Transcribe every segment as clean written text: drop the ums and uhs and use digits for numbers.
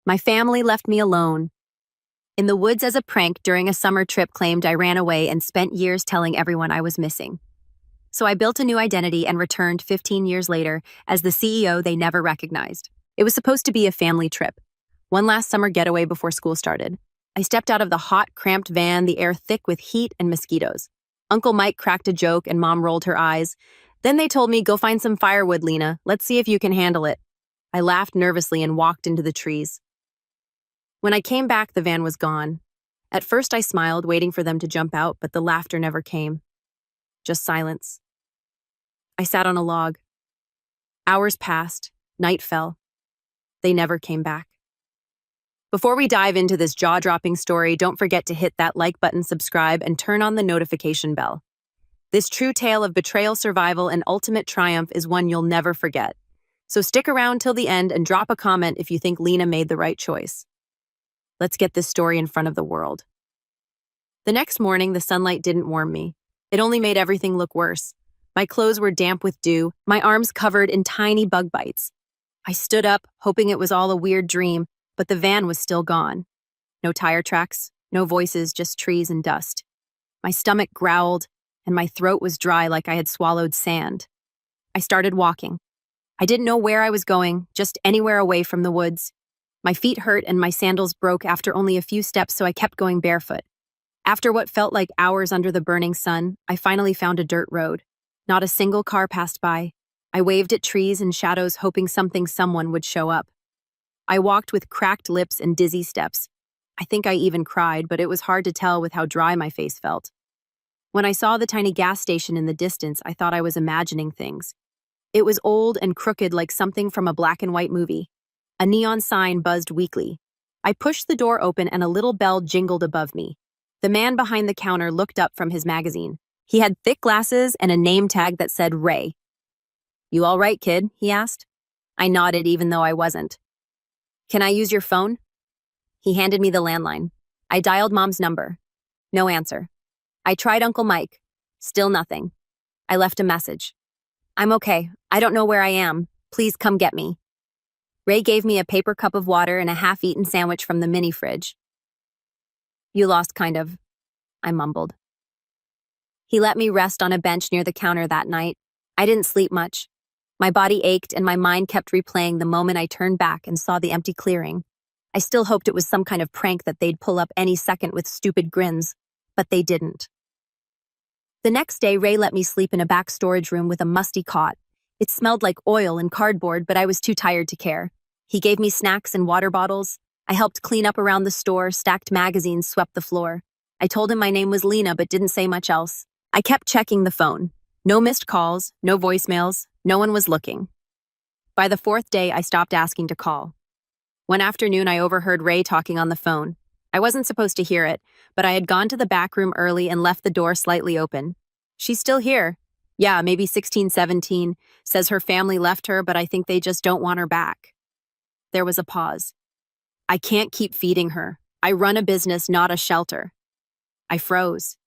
My family left me alone. In the woods as a prank during a summer trip claimed I ran away and spent years telling everyone I was missing. So I built a new identity and returned 15 years later as the CEO they never recognized. It was supposed to be a family trip. One last summer getaway before school started. I stepped out of the hot, cramped van, the air thick with heat and mosquitoes. Uncle Mike cracked a joke and Mom rolled her eyes. Then they told me, "Go find some firewood, Lena. Let's see if you can handle it." I laughed nervously and walked into the trees. When I came back, the van was gone. At first I smiled, waiting for them to jump out, but the laughter never came. Just silence. I sat on a log. Hours passed. Night fell. They never came back. Before we dive into this jaw-dropping story, don't forget to hit that like button, subscribe, and turn on the notification bell. This true tale of betrayal, survival, and ultimate triumph is one you'll never forget. So stick around till the end and drop a comment if you think Lena made the right choice. Let's get this story in front of the world. The next morning, the sunlight didn't warm me. It only made everything look worse. My clothes were damp with dew, my arms covered in tiny bug bites. I stood up, hoping it was all a weird dream, but the van was still gone. No tire tracks, no voices, just trees and dust. My stomach growled, and my throat was dry like I had swallowed sand. I started walking. I didn't know where I was going, just anywhere away from the woods. My feet hurt and my sandals broke after only a few steps, so I kept going barefoot. After what felt like hours under the burning sun, I finally found a dirt road. Not a single car passed by. I waved at trees and shadows, hoping someone would show up. I walked with cracked lips and dizzy steps. I think I even cried, but it was hard to tell with how dry my face felt. When I saw the tiny gas station in the distance, I thought I was imagining things. It was old and crooked like something from a black and white movie. A neon sign buzzed weakly. I pushed the door open and a little bell jingled above me. The man behind the counter looked up from his magazine. He had thick glasses and a name tag that said Ray. "You all right, kid?" he asked. I nodded even though I wasn't. "Can I use your phone?" He handed me the landline. I dialed Mom's number. No answer. I tried Uncle Mike. Still nothing. I left a message. "I'm okay. I don't know where I am. Please come get me." Ray gave me a paper cup of water and a half-eaten sandwich from the mini fridge. "You lost, kind of," I mumbled. He let me rest on a bench near the counter that night. I didn't sleep much. My body ached and my mind kept replaying the moment I turned back and saw the empty clearing. I still hoped it was some kind of prank that they'd pull up any second with stupid grins, but they didn't. The next day, Ray let me sleep in a back storage room with a musty cot. It smelled like oil and cardboard, but I was too tired to care. He gave me snacks and water bottles. I helped clean up around the store, stacked magazines, swept the floor. I told him my name was Lena, but didn't say much else. I kept checking the phone. No missed calls, no voicemails, no one was looking. By the fourth day, I stopped asking to call. One afternoon, I overheard Ray talking on the phone. I wasn't supposed to hear it, but I had gone to the back room early and left the door slightly open. "She's still here. Yeah, maybe 16, 17. Says her family left her, but I think they just don't want her back." There was a pause. "I can't keep feeding her. I run a business, not a shelter." I froze.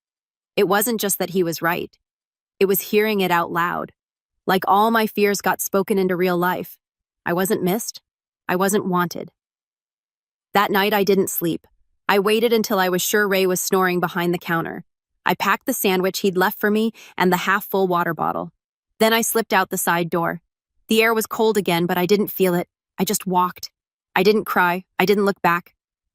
It wasn't just that he was right. It was hearing it out loud. Like all my fears got spoken into real life. I wasn't missed. I wasn't wanted. That night I didn't sleep. I waited until I was sure Ray was snoring behind the counter. I packed the sandwich he'd left for me and the half-full water bottle. Then I slipped out the side door. The air was cold again, but I didn't feel it. I just walked. I didn't cry. I didn't look back.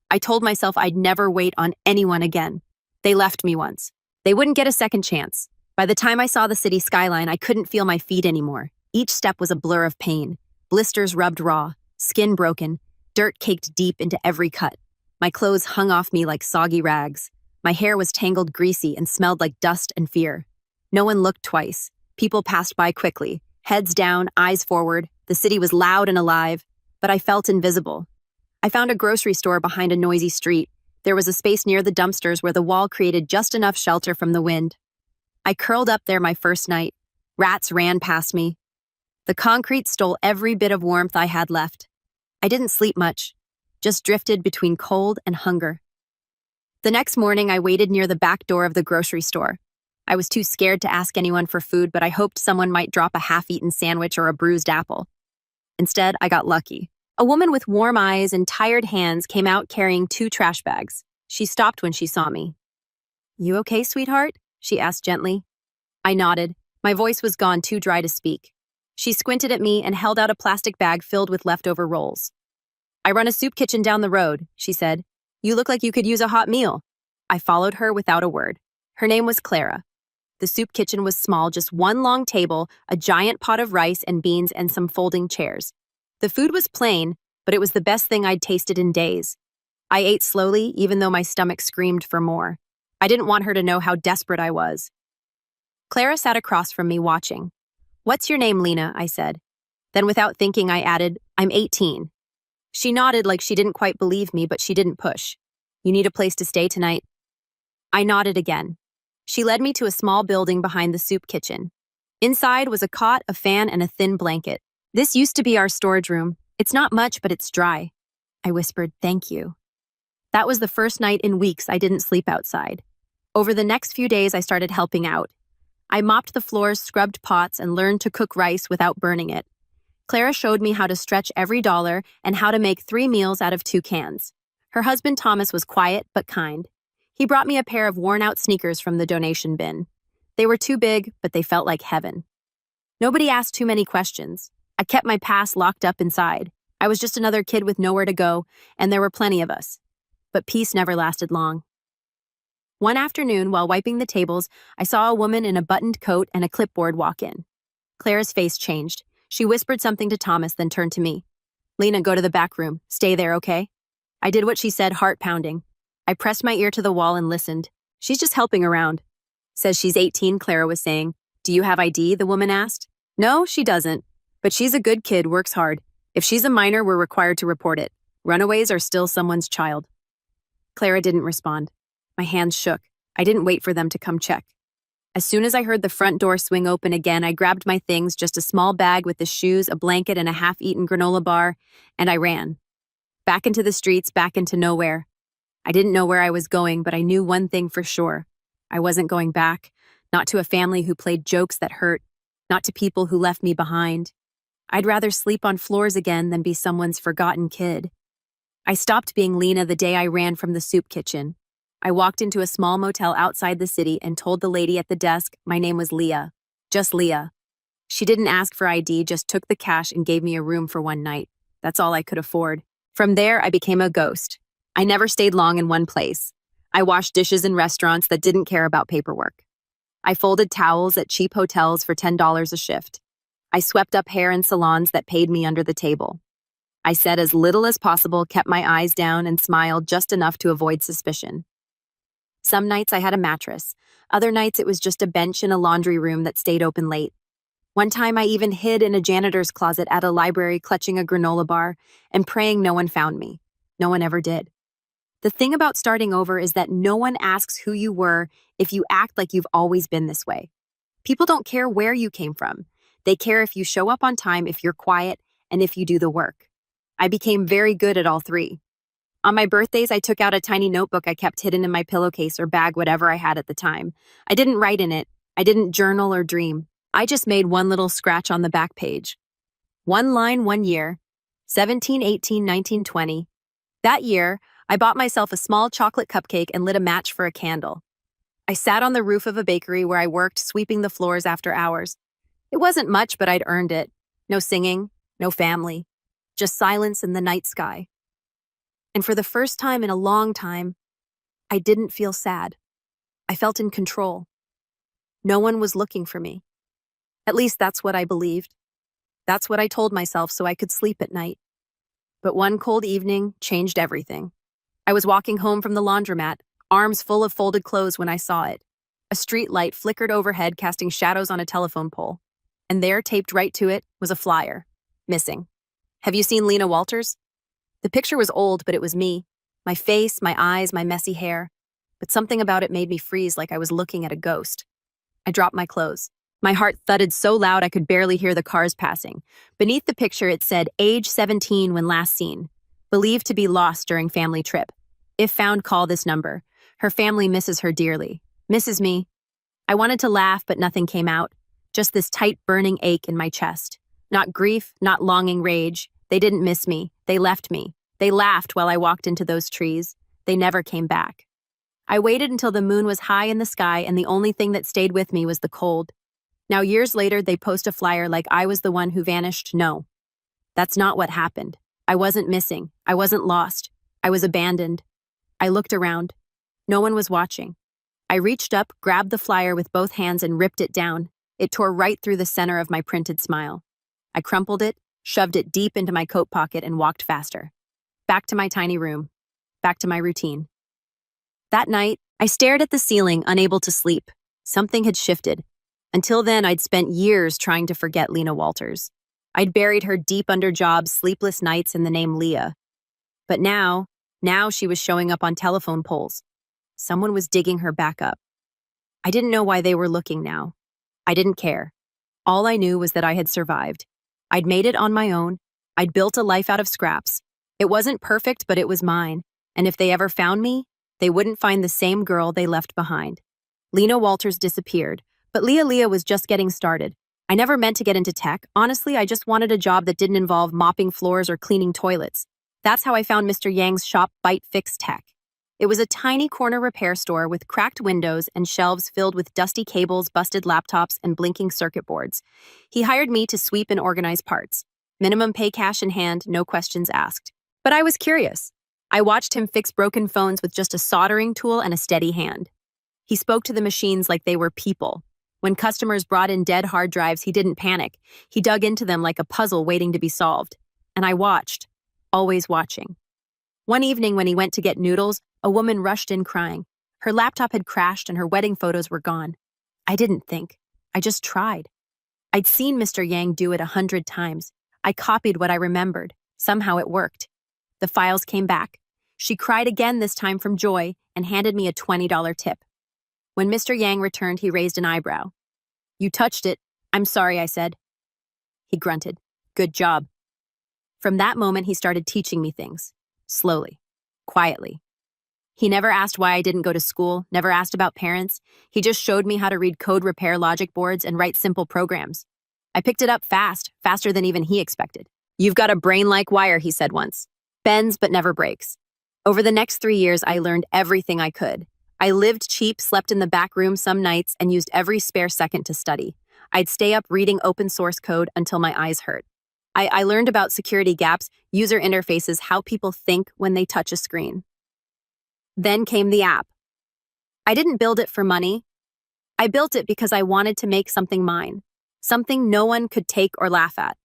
I told myself I'd never wait on anyone again. They left me once. They wouldn't get a second chance. By the time I saw the city skyline, I couldn't feel my feet anymore. Each step was a blur of pain. Blisters rubbed raw, skin broken, dirt caked deep into every cut. My clothes hung off me like soggy rags. My hair was tangled, greasy, and smelled like dust and fear. No one looked twice. People passed by quickly, heads down, eyes forward. The city was loud and alive, but I felt invisible. I found a grocery store behind a noisy street. There was a space near the dumpsters where the wall created just enough shelter from the wind. I curled up there my first night. Rats ran past me. The concrete stole every bit of warmth I had left. I didn't sleep much, just drifted between cold and hunger. The next morning, I waited near the back door of the grocery store. I was too scared to ask anyone for food, but I hoped someone might drop a half-eaten sandwich or a bruised apple. Instead, I got lucky. A woman with warm eyes and tired hands came out carrying 2 trash bags. She stopped when she saw me. "You okay, sweetheart?" she asked gently. I nodded. My voice was gone, too dry to speak. She squinted at me and held out a plastic bag filled with leftover rolls. "I run a soup kitchen down the road," she said. "You look like you could use a hot meal." I followed her without a word. Her name was Clara. The soup kitchen was small, just one long table, a giant pot of rice and beans, and some folding chairs. The food was plain, but it was the best thing I'd tasted in days. I ate slowly, even though my stomach screamed for more. I didn't want her to know how desperate I was. Clara sat across from me watching. "What's your name, Lena?" I said. Then without thinking, I added, "I'm 18. She nodded like she didn't quite believe me, but she didn't push. "You need a place to stay tonight?" I nodded again. She led me to a small building behind the soup kitchen. Inside was a cot, a fan, and a thin blanket. "This used to be our storage room. It's not much, but it's dry." I whispered, "Thank you." That was the first night in weeks I didn't sleep outside. Over the next few days, I started helping out. I mopped the floors, scrubbed pots, and learned to cook rice without burning it. Clara showed me how to stretch every dollar and how to make 3 meals out of 2 cans. Her husband Thomas was quiet but kind. He brought me a pair of worn-out sneakers from the donation bin. They were too big, but they felt like heaven. Nobody asked too many questions. I kept my past locked up inside. I was just another kid with nowhere to go, and there were plenty of us. But peace never lasted long. One afternoon, while wiping the tables, I saw a woman in a buttoned coat and a clipboard walk in. Clara's face changed. She whispered something to Thomas, then turned to me. "Lena, go to the back room. Stay there, okay?" I did what she said, heart pounding. I pressed my ear to the wall and listened. "She's just helping around." "Says she's 18, Clara was saying. "Do you have ID?" the woman asked. "No, she doesn't. But she's a good kid, works hard. If she's a minor, we're required to report it. Runaways are still someone's child." Clara didn't respond. My hands shook. I didn't wait for them to come check. As soon as I heard the front door swing open again, I grabbed my things, just a small bag with the shoes, a blanket, and a half-eaten granola bar, and I ran. Back into the streets, back into nowhere. I didn't know where I was going, but I knew one thing for sure. I wasn't going back, not to a family who played jokes that hurt, not to people who left me behind. I'd rather sleep on floors again than be someone's forgotten kid. I stopped being Lena the day I ran from the soup kitchen. I walked into a small motel outside the city and told the lady at the desk my name was Leah. Just Leah. She didn't ask for ID, just took the cash and gave me a room for one night. That's all I could afford. From there, I became a ghost. I never stayed long in one place. I washed dishes in restaurants that didn't care about paperwork. I folded towels at cheap hotels for $10 a shift. I swept up hair in salons that paid me under the table. I said as little as possible, kept my eyes down, and smiled just enough to avoid suspicion. Some nights I had a mattress. Other nights it was just a bench in a laundry room that stayed open late. One time I even hid in a janitor's closet at a library, clutching a granola bar and praying no one found me. No one ever did. The thing about starting over is that no one asks who you were if you act like you've always been this way. People don't care where you came from. They care if you show up on time, if you're quiet, and if you do the work. I became very good at all 3. On my birthdays, I took out a tiny notebook I kept hidden in my pillowcase or bag, whatever I had at the time. I didn't write in it. I didn't journal or dream. I just made one little scratch on the back page. One line, one year, 17, 18, 19, 20. That year, I bought myself a small chocolate cupcake and lit a match for a candle. I sat on the roof of a bakery where I worked, sweeping the floors after hours. It wasn't much, but I'd earned it. No singing, no family, just silence in the night sky. And for the first time in a long time, I didn't feel sad. I felt in control. No one was looking for me. At least that's what I believed. That's what I told myself so I could sleep at night. But one cold evening changed everything. I was walking home from the laundromat, arms full of folded clothes, when I saw it. A street light flickered overhead, casting shadows on a telephone pole. And there, taped right to it, was a flyer. Missing. Have you seen Lena Walters? The picture was old, but it was me. My face, my eyes, my messy hair. But something about it made me freeze, like I was looking at a ghost. I dropped my clothes. My heart thudded so loud I could barely hear the cars passing. Beneath the picture it said, age 17 when last seen. Believed to be lost during family trip. If found, call this number. Her family misses her dearly. Misses me. I wanted to laugh, but nothing came out. Just this tight, burning ache in my chest. Not grief, not longing rage. They didn't miss me. They left me. They laughed while I walked into those trees. They never came back. I waited until the moon was high in the sky, and the only thing that stayed with me was the cold. Now, years later, they post a flyer like I was the one who vanished. No, that's not what happened. I wasn't missing. I wasn't lost. I was abandoned. I looked around. No one was watching. I reached up, grabbed the flyer with both hands, and ripped it down. It tore right through the center of my printed smile. I crumpled it, shoved it deep into my coat pocket, and walked faster. Back to my tiny room. Back to my routine. That night, I stared at the ceiling, unable to sleep. Something had shifted. Until then, I'd spent years trying to forget Lena Walters. I'd buried her deep under jobs, sleepless nights, and the name Leah. But now she was showing up on telephone poles. Someone was digging her back up. I didn't know why they were looking now. I didn't care. All I knew was that I had survived. I'd made it on my own. I'd built a life out of scraps. It wasn't perfect, but it was mine. And if they ever found me, they wouldn't find the same girl they left behind. Lena Walters disappeared, but Leah was just getting started. I never meant to get into tech. Honestly, I just wanted a job that didn't involve mopping floors or cleaning toilets. That's how I found Mr. Yang's shop, Byte Fix Tech. It was a tiny corner repair store with cracked windows and shelves filled with dusty cables, busted laptops, and blinking circuit boards. He hired me to sweep and organize parts. Minimum pay, cash in hand, no questions asked. But I was curious. I watched him fix broken phones with just a soldering tool and a steady hand. He spoke to the machines like they were people. When customers brought in dead hard drives, he didn't panic. He dug into them like a puzzle waiting to be solved. And I watched, always watching. One evening when he went to get noodles, a woman rushed in crying. Her laptop had crashed and her wedding photos were gone. I didn't think. I just tried. I'd seen Mr. Yang do it 100 times. I copied what I remembered. Somehow it worked. The files came back. She cried again, this time from joy, and handed me a $20 tip. When Mr. Yang returned, he raised an eyebrow. "You touched it." "I'm sorry," I said. He grunted. "Good job." From that moment, he started teaching me things. Slowly. Quietly. He never asked why I didn't go to school, never asked about parents. He just showed me how to read code, repair logic boards, and write simple programs. I picked it up fast, faster than even he expected. "You've got a brain like wire," he said once. "Bends but never breaks." Over the next 3 years, I learned everything I could. I lived cheap, slept in the back room some nights, and used every spare second to study. I'd stay up reading open source code until my eyes hurt. I learned about security gaps, user interfaces, how people think when they touch a screen. Then came the app. I didn't build it for money. I built it because I wanted to make something mine, something no one could take or laugh at.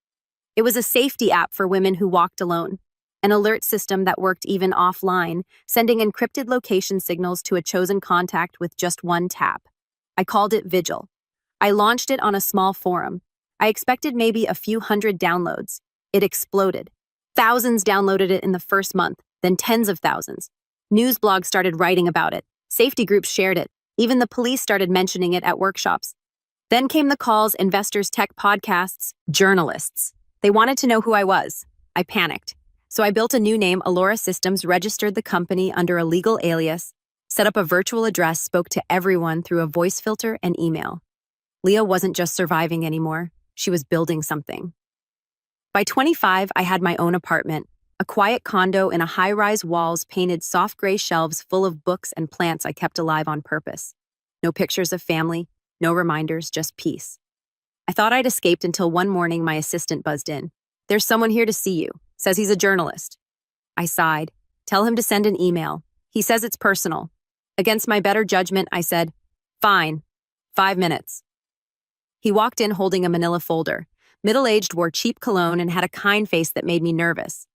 It was a safety app for women who walked alone, an alert system that worked even offline, sending encrypted location signals to a chosen contact with just one tap. I called it Vigil. I launched it on a small forum. I expected maybe a few hundred downloads. It exploded. Thousands downloaded it in the first month, then tens of thousands. News blogs started writing about it. Safety groups shared it. Even the police started mentioning it at workshops. Then came the calls, investors, tech podcasts, journalists. They wanted to know who I was. I panicked. So I built a new name, Allura Systems, registered the company under a legal alias, set up a virtual address, spoke to everyone through a voice filter and email. Leah wasn't just surviving anymore. She was building something. By 25, I had my own apartment, a quiet condo in a high-rise walls painted soft gray shelves full of books and plants I kept alive on purpose. No pictures of family, no reminders, just peace. I thought I'd escaped until one morning my assistant buzzed in. "There's someone here to see you. Says he's a journalist." I sighed. "Tell him to send an email. He says it's personal." Against my better judgment, I said, "Fine. 5 minutes." He walked in holding a manila folder. Middle-aged, wore cheap cologne, and had a kind face that made me nervous.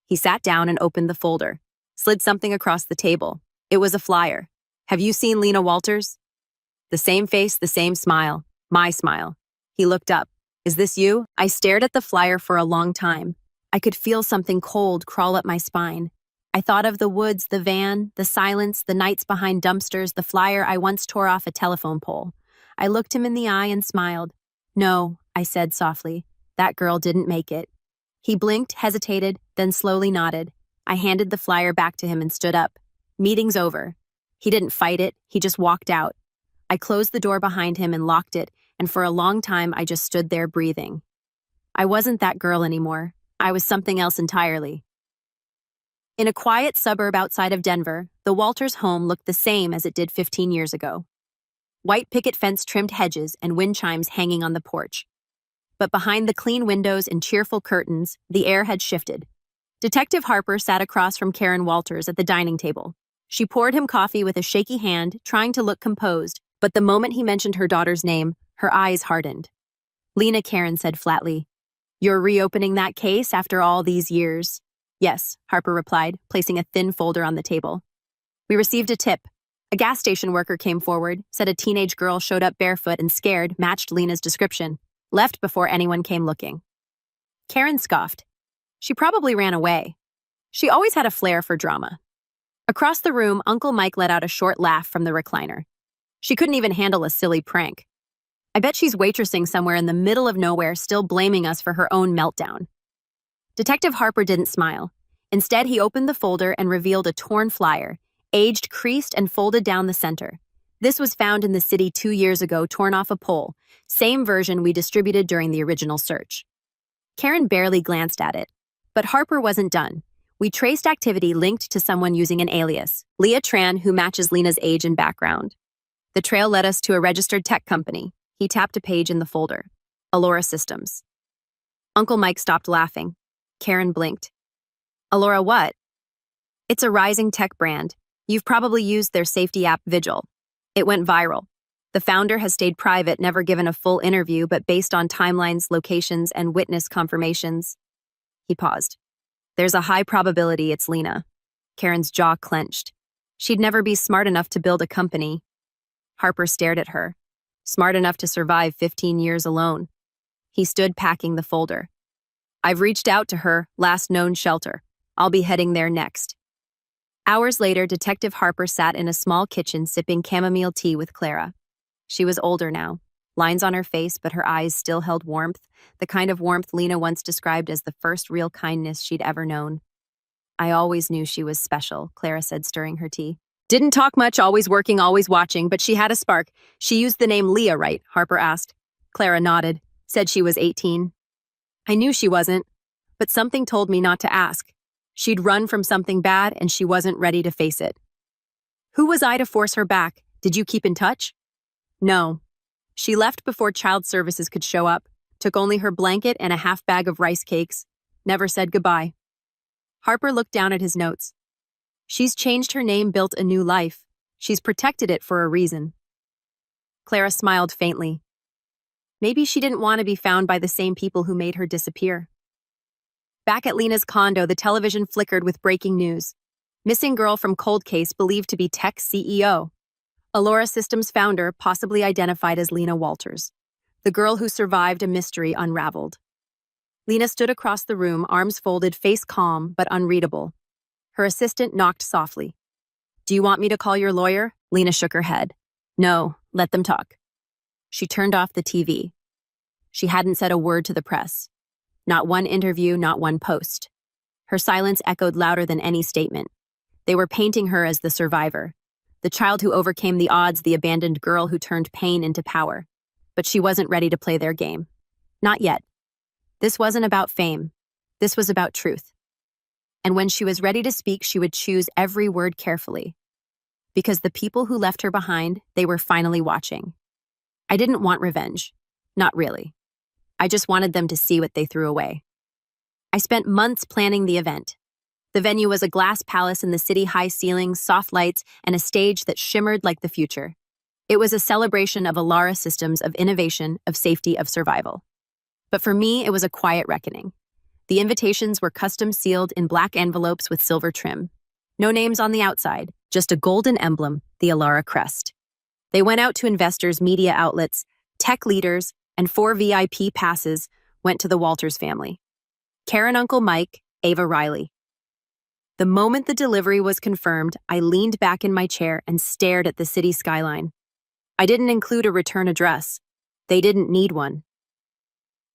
He sat down and opened the folder, slid something across the table. It was a flyer. "Have you seen Lena Walters?" The same face, the same smile. My smile. He looked up. "Is this you?" I stared at the flyer for a long time. I could feel something cold crawl up my spine. I thought of the woods, the van, the silence, the nights behind dumpsters, the flyer I once tore off a telephone pole. I looked him in the eye and smiled. "No," I said softly. "That girl didn't make it." He blinked, hesitated, then slowly nodded. I handed the flyer back to him and stood up. "Meeting's over." He didn't fight it, he just walked out. I closed the door behind him and locked it, and for a long time I just stood there breathing. I wasn't that girl anymore. I was something else entirely. In a quiet suburb outside of Denver, the Walters home looked the same as it did 15 years ago. White picket fence trimmed hedges and wind chimes hanging on the porch. But behind the clean windows and cheerful curtains, the air had shifted. Detective Harper sat across from Karen Walters at the dining table. She poured him coffee with a shaky hand, trying to look composed, but the moment he mentioned her daughter's name, her eyes hardened. Lena, Karen said flatly. You're reopening that case after all these years? Yes, Harper replied, placing a thin folder on the table. We received a tip. A gas station worker came forward, said a teenage girl showed up barefoot and scared, matched Lena's description, left before anyone came looking. Karen scoffed. She probably ran away. She always had a flair for drama. Across the room, Uncle Mike let out a short laugh from the recliner. She couldn't even handle a silly prank. I bet she's waitressing somewhere in the middle of nowhere, still blaming us for her own meltdown. Detective Harper didn't smile. Instead, he opened the folder and revealed a torn flyer, aged, creased, and folded down the center. This was found in the city 2 years ago, torn off a pole, same version we distributed during the original search. Karen barely glanced at it. But Harper wasn't done. We traced activity linked to someone using an alias, Leah Tran, who matches Lena's age and background. The trail led us to a registered tech company. He tapped a page in the folder. Alora Systems. Uncle Mike stopped laughing. Karen blinked. Alora what? It's a rising tech brand. You've probably used their safety app Vigil. It went viral. The founder has stayed private, never given a full interview, but based on timelines, locations, and witness confirmations. He paused. There's a high probability it's Lena. Karen's jaw clenched. She'd never be smart enough to build a company. Harper stared at her. Smart enough to survive 15 years alone. He stood packing the folder. I've reached out to her, last known shelter. I'll be heading there next. Hours later, Detective Harper sat in a small kitchen sipping chamomile tea with Clara. She was older now, lines on her face, but her eyes still held warmth, the kind of warmth Lena once described as the first real kindness she'd ever known. I always knew she was special, Clara said, stirring her tea. Didn't talk much, always working, always watching, but she had a spark. She used the name Leah, right? Harper asked. Clara nodded, said she was 18. I knew she wasn't, but something told me not to ask. She'd run from something bad and she wasn't ready to face it. Who was I to force her back? Did you keep in touch? No. She left before child services could show up, took only her blanket and a half bag of rice cakes, never said goodbye. Harper looked down at his notes. She's changed her name, built a new life. She's protected it for a reason. Clara smiled faintly. Maybe she didn't want to be found by the same people who made her disappear. Back at Lena's condo, the television flickered with breaking news. Missing girl from cold case believed to be tech CEO. Alora Systems founder possibly identified as Lena Walters. The girl who survived a mystery unraveled. Lena stood across the room, arms folded, face calm but unreadable. Her assistant knocked softly. Do you want me to call your lawyer? Lena shook her head. No, let them talk. She turned off the TV. She hadn't said a word to the press. Not one interview, not one post. Her silence echoed louder than any statement. They were painting her as the survivor, the child who overcame the odds, the abandoned girl who turned pain into power. But she wasn't ready to play their game. Not yet. This wasn't about fame. This was about truth. And when she was ready to speak, she would choose every word carefully. Because the people who left her behind, they were finally watching. I didn't want revenge. Not really. I just wanted them to see what they threw away. I spent months planning the event. The venue was a glass palace in the city, high ceilings, soft lights, and a stage that shimmered like the future. It was a celebration of Alora Systems, of innovation, of safety, of survival. But for me, it was a quiet reckoning. The invitations were custom sealed in black envelopes with silver trim. No names on the outside, just a golden emblem, the Alora crest. They went out to investors, media outlets, tech leaders, and 4 VIP passes went to the Walters family. Karen, Uncle Mike, Ava Riley. The moment the delivery was confirmed, I leaned back in my chair and stared at the city skyline. I didn't include a return address. They didn't need one.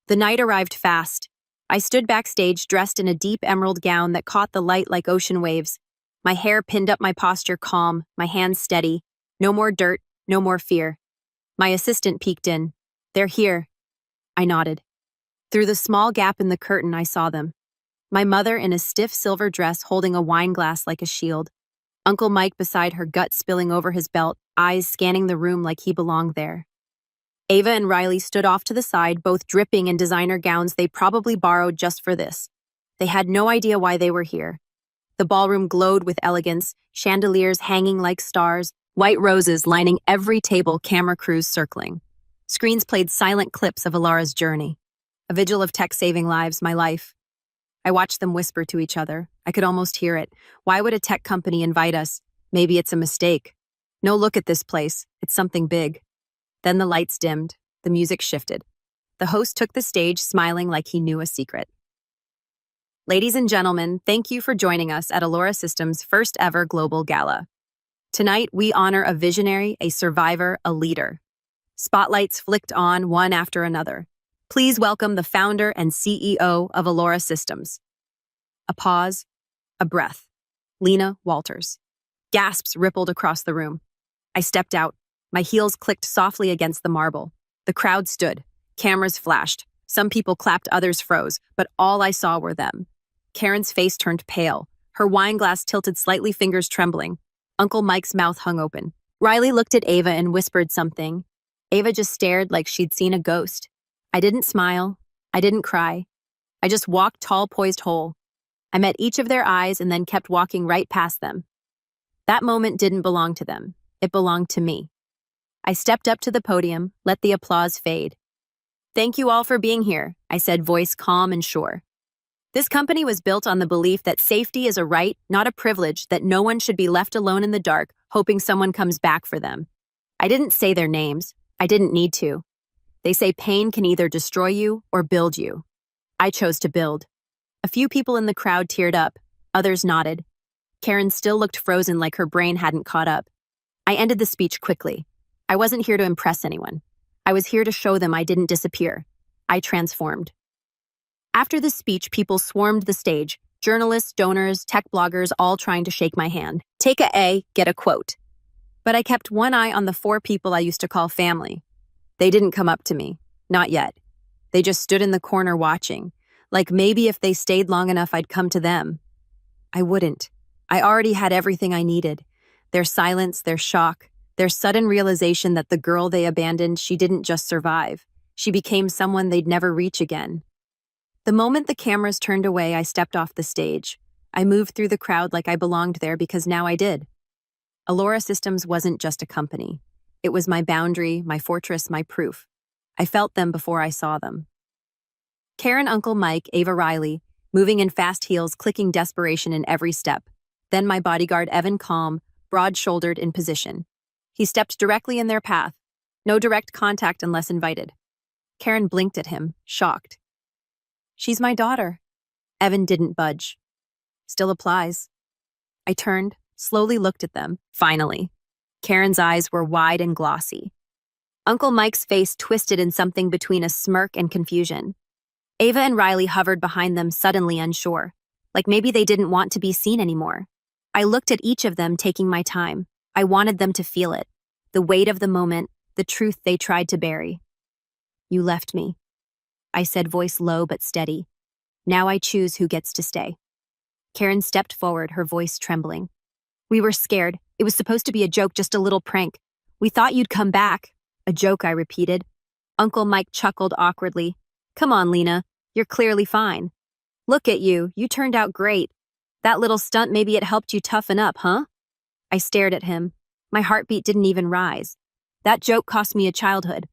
The night arrived fast. I stood backstage dressed in a deep emerald gown that caught the light like ocean waves. My hair pinned up, my posture calm, my hands steady. No more dirt, no more fear. My assistant peeked in. They're here. I nodded. Through the small gap in the curtain, I saw them. My mother in a stiff silver dress holding a wine glass like a shield. Uncle Mike beside her, gut spilling over his belt, eyes scanning the room like he belonged there. Ava and Riley stood off to the side, both dripping in designer gowns they probably borrowed just for this. They had no idea why they were here. The ballroom glowed with elegance, chandeliers hanging like stars, white roses lining every table, camera crews circling. Screens played silent clips of Alara's journey. A vigil of tech saving lives, my life. I watched them whisper to each other. I could almost hear it. Why would a tech company invite us? Maybe it's a mistake. No, look at this place. It's something big. Then the lights dimmed. The music shifted. The host took the stage, smiling like he knew a secret. Ladies and gentlemen, thank you for joining us at Alora Systems' first ever global gala. Tonight, we honor a visionary, a survivor, a leader. Spotlights flicked on one after another. Please welcome the founder and CEO of Alora Systems. A pause, a breath. Lena Walters. Gasps rippled across the room. I stepped out. My heels clicked softly against the marble. The crowd stood. Cameras flashed. Some people clapped, others froze, but all I saw were them. Karen's face turned pale. Her wine glass tilted slightly, fingers trembling. Uncle Mike's mouth hung open. Riley looked at Ava and whispered something. Ava just stared like she'd seen a ghost. I didn't smile. I didn't cry. I just walked tall, poised whole. I met each of their eyes and then kept walking right past them. That moment didn't belong to them. It belonged to me. I stepped up to the podium, let the applause fade. Thank you all for being here, I said, voice calm and sure. This company was built on the belief that safety is a right, not a privilege, that no one should be left alone in the dark, hoping someone comes back for them. I didn't say their names. I didn't need to. They say pain can either destroy you or build you. I chose to build. A few people in the crowd teared up. Others nodded. Karen still looked frozen like her brain hadn't caught up. I ended the speech quickly. I wasn't here to impress anyone. I was here to show them I didn't disappear. I transformed. After the speech, people swarmed the stage. Journalists, donors, tech bloggers, all trying to shake my hand. Take a A, get a quote. But I kept one eye on the 4 people I used to call family. They didn't come up to me. Not yet. They just stood in the corner watching. Like maybe if they stayed long enough, I'd come to them. I wouldn't. I already had everything I needed. Their silence, their shock, their sudden realization that the girl they abandoned, she didn't just survive. She became someone they'd never reach again. The moment the cameras turned away, I stepped off the stage. I moved through the crowd like I belonged there because now I did. Alora Systems wasn't just a company. It was my boundary, my fortress, my proof. I felt them before I saw them. Karen, Uncle Mike, Ava, Riley, moving in fast heels, clicking desperation in every step. Then my bodyguard, Evan, calm, broad-shouldered in position. He stepped directly in their path. No direct contact unless invited. Karen blinked at him, shocked. She's my daughter. Evan didn't budge. Still applies. I turned, slowly looked at them. Finally. Karen's eyes were wide and glossy. Uncle Mike's face twisted in something between a smirk and confusion. Ava and Riley hovered behind them, suddenly unsure, like maybe they didn't want to be seen anymore. I looked at each of them, taking my time. I wanted them to feel it, the weight of the moment, the truth they tried to bury. You left me, I said, voice low but steady. Now I choose who gets to stay. Karen stepped forward, her voice trembling. We were scared. It was supposed to be a joke, just a little prank. We thought you'd come back. A joke, I repeated. Uncle Mike chuckled awkwardly. Come on, Lena. You're clearly fine. Look at you. You turned out great. That little stunt, maybe it helped you toughen up, huh? I stared at him. My heartbeat didn't even rise. That joke cost me a childhood.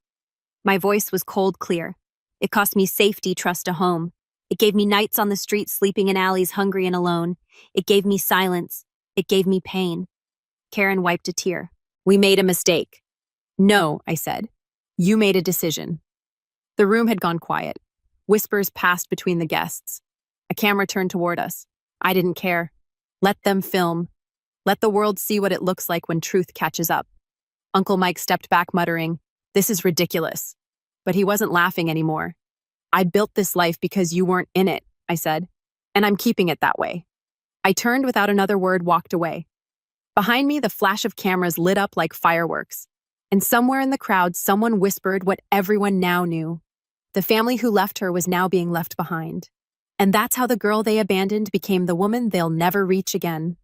My voice was cold clear. It cost me safety, trust, a home. It gave me nights on the street, sleeping in alleys, hungry and alone. It gave me silence. It gave me pain. Karen wiped a tear. We made a mistake. No, I said. You made a decision. The room had gone quiet. Whispers passed between the guests. A camera turned toward us. I didn't care. Let them film. Let the world see what it looks like when truth catches up. Uncle Mike stepped back, muttering, "This is ridiculous." But he wasn't laughing anymore. I built this life because you weren't in it, I said, and I'm keeping it that way. I turned without another word, walked away. Behind me, the flash of cameras lit up like fireworks. And somewhere in the crowd, someone whispered what everyone now knew. The family who left her was now being left behind. And that's how the girl they abandoned became the woman they'll never reach again.